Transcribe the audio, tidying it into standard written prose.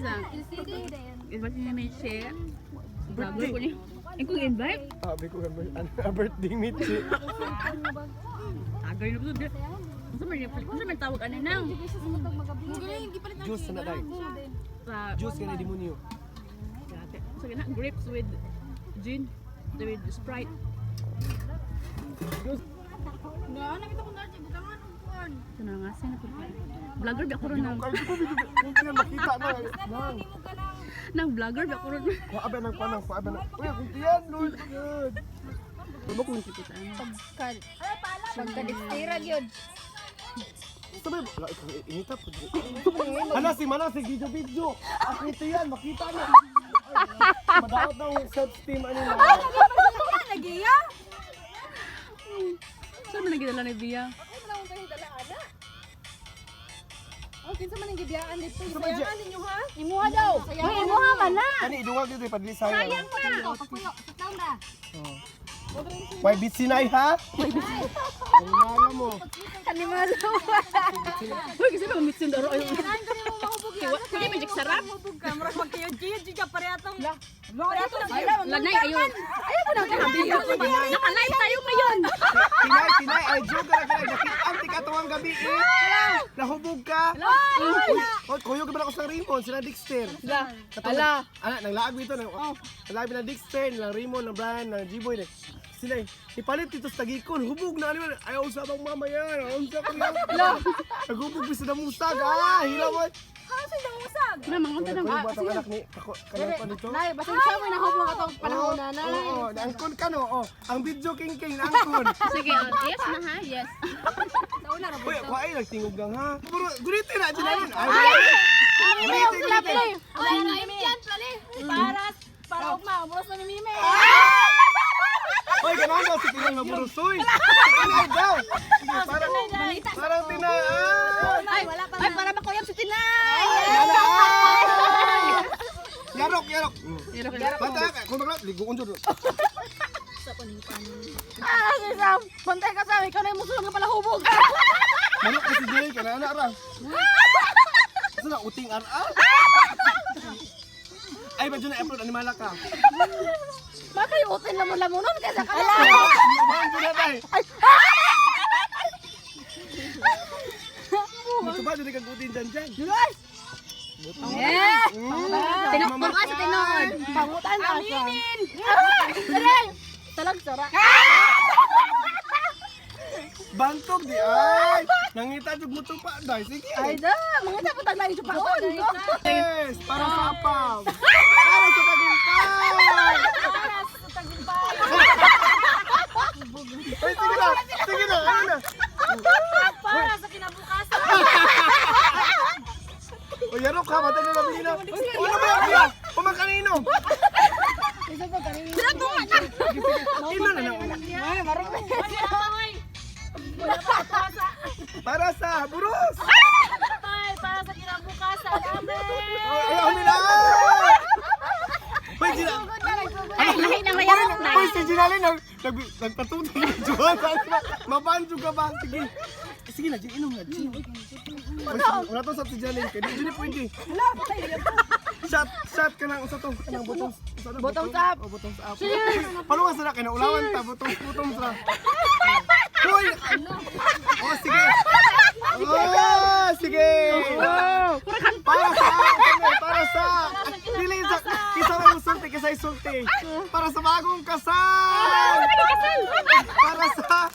sa invite niya may share. Vlogger ko niya. Kung invite? Sabi ko nga, birthday meet si. Tagay na po doon. Kung saan may tawag ano nang? Juice na day. Juice ka na demonyo. Sige na, grapes with gin, with Sprite. Ito na nga, saan ako? Vlogger ba ako rin ng... Kung kaya makita na. Nang vlogger ba ako rin? Kuabe ng panang, kuabe ng... Uy, kung tiyan, Lord. Bubok mo kita. Pagka-distirag yun. Sabay, wala ikang inita po. Hanasi, manasi, video. Ako tiyan, makita na. Madaot na yung self-esteem, ano na. Nagiya? Saan mo nagdala ni Bia? Kinsa man ang gibiyaan dito? Sabay, Jay. Sayangan ninyo ha? Imuha daw. Imuha man na. Kani, idungag dito, ipadli sayang. Sayang na. Papuyo. Sitaw na. May bitsinay, ha? Ang mala mo. Kanimalo. Uy, kasi ba mitsin daro ay. Kinain ko nimo mahubog yan. Hindi magic sarap. Mahubog ka. Murag magkiyod-kiyod ka parehatong. Parehatong Lagnay ayo. Ayaw mo nang kahabi. Naka-live tayo ngayon. Tinay, ay joke ka na. Nakit-antik atong gabi, eh. Nahubog ka. Oh, kuyo ka ba ako sa Raymond, sila Dexter. Ala. Ana, naglaag dito. Naglaag na Dexter, na Raymond, na Brian, na G-Boy. Sila, ipalit dito sa Tagikon. Hubog na, ayaw sa abang mama yan. Ayaw sa kanya. Naghubog bisa na musag. Hila mo. Hasin ang usag. Na mangunta na. Kuyo ba itong anak ni kanyang pa dito? Nay, basin siya may nahubog atong panahon na na. Oo, naangkon ka no. Ang video king naangkon. Sige, yes na ha. Yes. Sa una ra Uy, bugtaw. ako ay nagtingog lang ha. Puro, gunitin na, dyan na. Play. Ay, na-implant plali. Para ugma, buros na ni Mime. Uy, gano'n daw si Tinay Maburusoy. Tinay daw. Parang Tinay. Ay, wala pa Ay, na. para makuyap si Tinay. Yarok. Yarok. Bata ka, kung bakla, ligoon dyan. Sam, bantay ka sa ikaw na yung musulong na pala hubog. Manok ka si Jay, kanana ra. Kasi na, uting ara. Ay, ba dyan na upload, animala ka. Makayutin lamon-lamunon kaysa ka na. Mabahan ko na tayo. Ito ba, dyan kagutin dyan. Eh, Tinoktok ka sa tinod. pangutan ka siya. Aminin. Talag sara. Bantog di ay. Nangita jud mo to pa, dai. Sige. Ay da, mga dapat ang lain sa paon. Yes, para sa apaw. Para sa tagumpay. Ay, sige na. Ano na? Para sa kinabukasan. O, yarok ka, matay na nabili na. Ano ba yan? Kumakanino. Isa pa kanina. Ino na lang. Ay, marami. Para sa burus. Ay, para sa kinabukasan. Amen. Ayaw nila. Hoy, Gina. Ay, lahi na mayarok na. Hoy, si Ginalin, nagpatuto ng Juan. Mabanjo ka ba? Sige. Sige na, Gin, inom na, Gin. Wala to sa si Ginalin. Kaya di pwede. Shot ka lang sa to. Bottoms up. O, bottoms up. Palungan sa kaya ulawan ta. Bottoms up. Hoy! O, sige. Oh, sige. Para sa pili sa kisa lang sulti kisa isulti. Para sa bagong kasal. Para sa